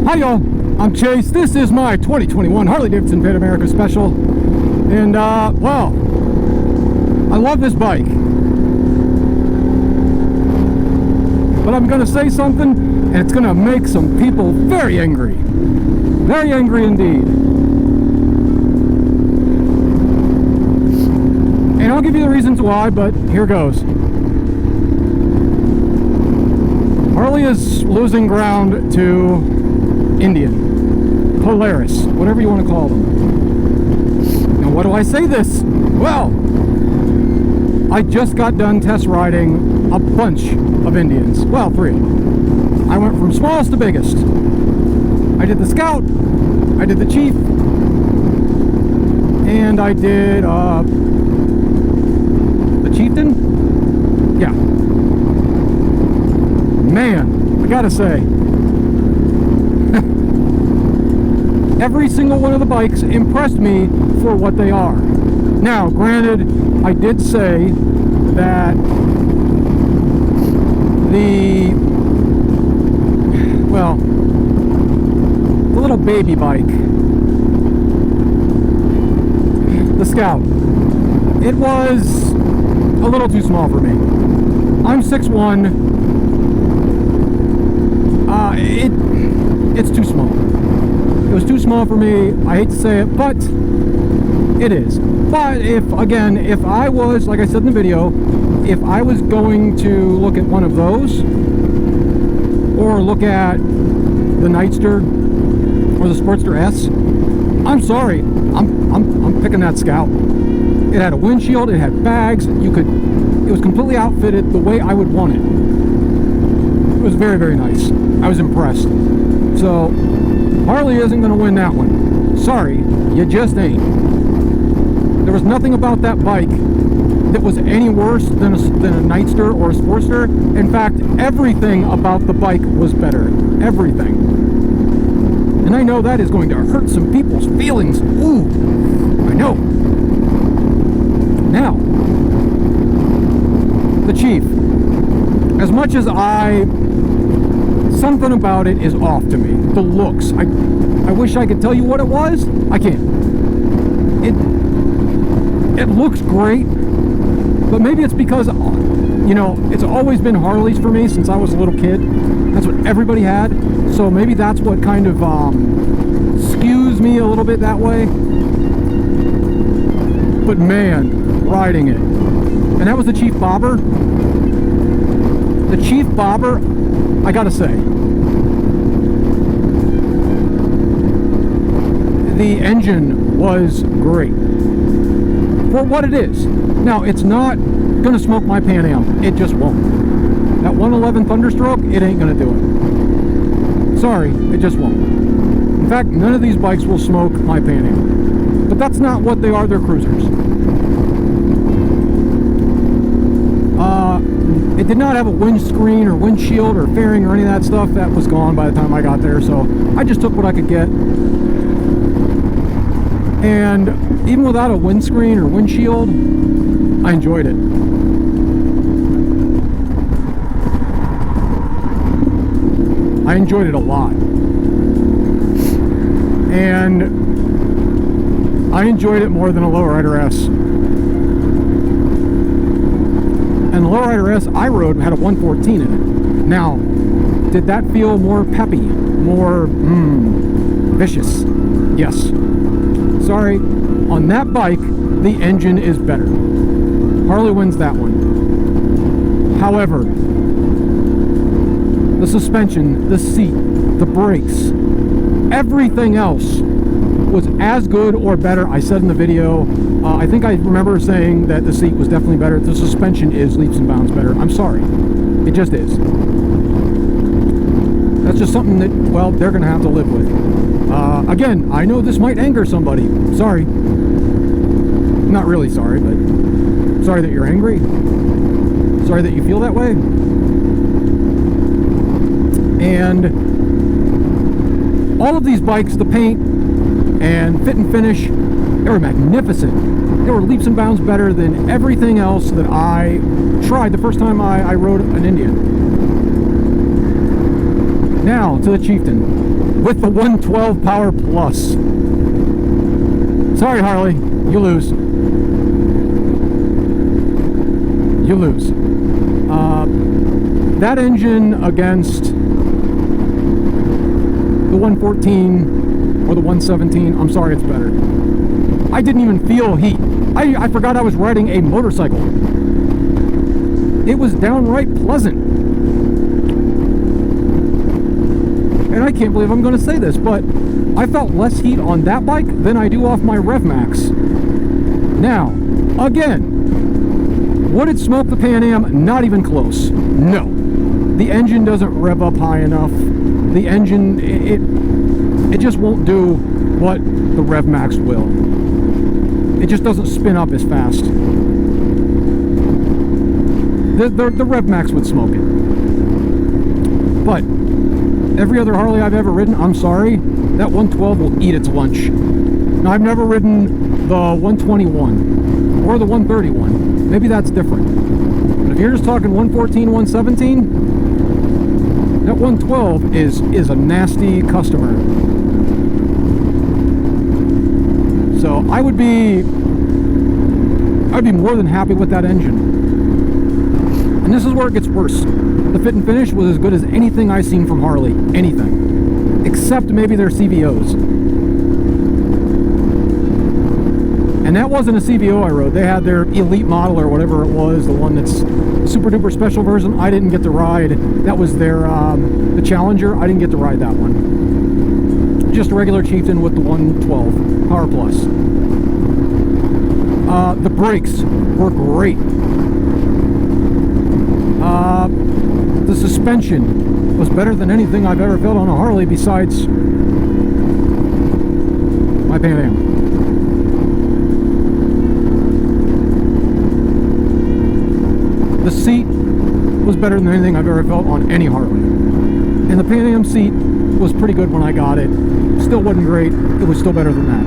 Hi y'all, I'm Chase. This is my 2021 Harley-Davidson Pan America Special. And, well, I love this bike. But I'm gonna say something, and it's gonna make some people very angry. Very angry indeed. And I'll give you the reasons why, but here goes. Harley is losing ground to Indian, Polaris, whatever you want to call them. Now, what do I say this? Well, I just got done test riding a bunch of Indians. Well, 3 of them. I went from smallest to biggest. I did the Scout, I did the Chief, and I did the Chieftain. Yeah. Man, I gotta say, every single one of the bikes impressed me for what they are. Now, granted, I did say that the little baby bike, the Scout, it was a little too small for me. I'm 6'1". It's too small. It was too small for me. I hate to say it, but it is. But if I was, like I said in the video, if I was going to look at one of those, or look at the Nightster or the Sportster S, I'm sorry, I'm picking that Scout. It had a windshield, it had bags, it was completely outfitted the way I would want it. It was very, very nice. I was impressed. So, Harley isn't going to win that one. Sorry, you just ain't. There was nothing about that bike that was any worse than a Nightster or a Sportster. In fact, everything about the bike was better. Everything. And I know that is going to hurt some people's feelings. Ooh, I know. Now, the Chief. As much as something about it is off to me. The looks. I wish I could tell you what it was. I can't. It looks great, but maybe it's because, you know, it's always been Harleys for me since I was a little kid. That's what everybody had. So maybe that's what kind of skews me a little bit that way. But man, riding it. And that was the Chief Bobber. The Chief Bobber, I gotta say, the engine was great for what it is. Now, it's not gonna smoke my Pan Am. It just won't. That 111 Thunderstroke, it ain't gonna do it. Sorry, it just won't. In fact, none of these bikes will smoke my Pan Am. But that's not what they are, they're cruisers. It did not have a windscreen or windshield or fairing or any of that stuff. That was gone by the time I got there, so I just took what I could get. And even without a windscreen or windshield, I enjoyed it. I enjoyed it a lot. And I enjoyed it more than a Lowrider S. And the Lowrider S I rode had a 114 in it. Now, did that feel more peppy, more vicious? Yes. Sorry, on that bike, the engine is better. Harley wins that one. However, the suspension, the seat, the brakes, everything else was as good or better. I said in the video, I think I remember saying that the seat was definitely better. The suspension is leaps and bounds better. I'm sorry. It just is. That's just something that, well, they're going to have to live with. Again, I know this might anger somebody. Sorry. Not really sorry, but sorry that you're angry. Sorry that you feel that way. And all of these bikes, the paint and fit and finish, they were magnificent. They were leaps and bounds better than everything else that I tried the first time I rode an Indian. Now to the Chieftain with the 112 Power Plus. Sorry, Harley, you lose. You lose. That engine against the 114 or the 117, I'm sorry, it's better. I didn't even feel heat. I forgot I was riding a motorcycle. It was downright pleasant. And I can't believe I'm going to say this, but I felt less heat on that bike than I do off my Rev Max. Now, again, would it smoke the Pan Am? Not even close. No. The engine doesn't rev up high enough. The engine, it just won't do what the Rev Max will. It just doesn't spin up as fast. The Rev Max would smoke it. But every other Harley I've ever ridden, I'm sorry, that 112 will eat its lunch. Now, I've never ridden the 121 or the 131. Maybe that's different. But if you're just talking 114, 117, that 112 is a nasty customer. So I would be more than happy with that engine. And this is where it gets worse. The fit and finish was as good as anything I've seen from Harley. Anything. Except maybe their CVOs. And that wasn't a CVO I rode. They had their Elite model or whatever it was, the one that's super duper special version. I didn't get to ride. That was their the Challenger. I didn't get to ride that one. Just a regular Chieftain with the 112 Power Plus. The brakes were great. The suspension was better than anything I've ever felt on a Harley besides my Pan Am. The seat was better than anything I've ever felt on any Harley. And the Pan Am seat was pretty good when I got it. Still wasn't great. It was still better than that.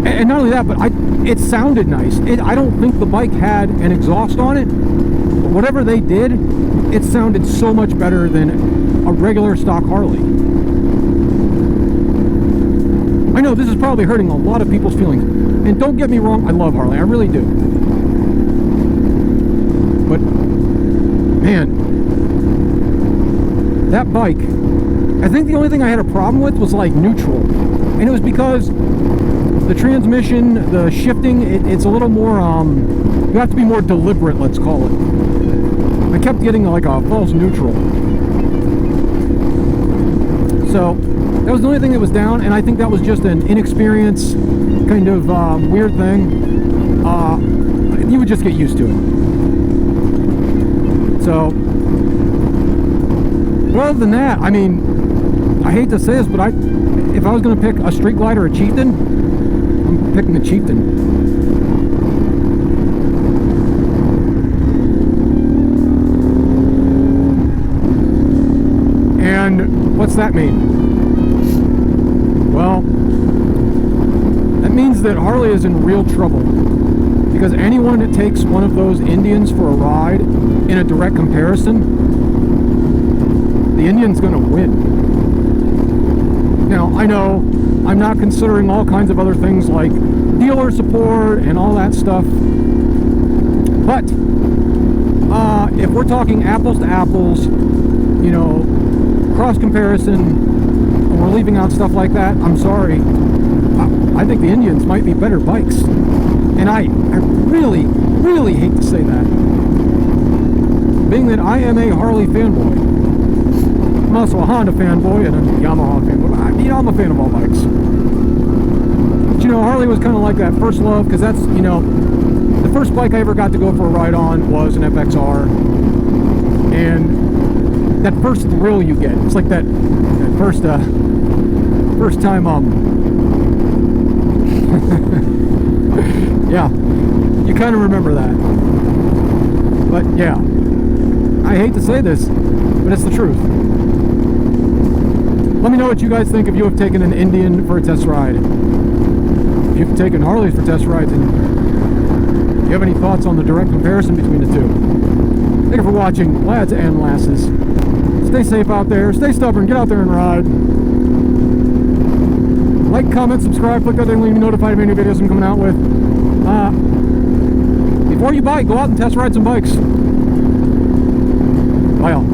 And not only that, but it sounded nice. I don't think the bike had an exhaust on it. But whatever they did, it sounded so much better than a regular stock Harley. I know this is probably hurting a lot of people's feelings. And don't get me wrong, I love Harley. I really do. But, man, that bike, I think the only thing I had a problem with was like neutral. And it was because the transmission, the shifting, it's a little more, you have to be more deliberate, let's call it. I kept getting like a false neutral. So, that was the only thing that was down, and I think that was just an inexperience, kind of weird thing. You would just get used to it. So, but other than that, I mean, I hate to say this, but if I was going to pick a Street Glide or a Chieftain, I'm picking the Chieftain. And what's that mean? Well, that means that Harley is in real trouble. Because anyone that takes one of those Indians for a ride in a direct comparison, the Indian's going to win. Now, I know I'm not considering all kinds of other things like dealer support and all that stuff. But if we're talking apples to apples, you know, cross comparison, and we're leaving out stuff like that, I'm sorry. I think the Indians might be better bikes. And I really, really hate to say that. Being that I am a Harley fanboy. I'm also a Honda fanboy and a Yamaha fanboy. I'm a fan of all bikes. But, you know, Harley was kind of like that first love, because that's, you know, the first bike I ever got to go for a ride on was an FXR. And that first thrill you get, it's like that first time, yeah, you kind of remember that. But yeah, I hate to say this, but it's the truth. Let me know what you guys think if you have taken an Indian for a test ride. If you've taken Harleys for test rides, and do you have any thoughts on the direct comparison between the two? Thank you for watching, lads and lasses. Stay safe out there. Stay stubborn. Get out there and ride. Like, comment, subscribe, click that thing, leave me notified of any videos I'm coming out with. Before you buy, go out and test ride some bikes. Bye all.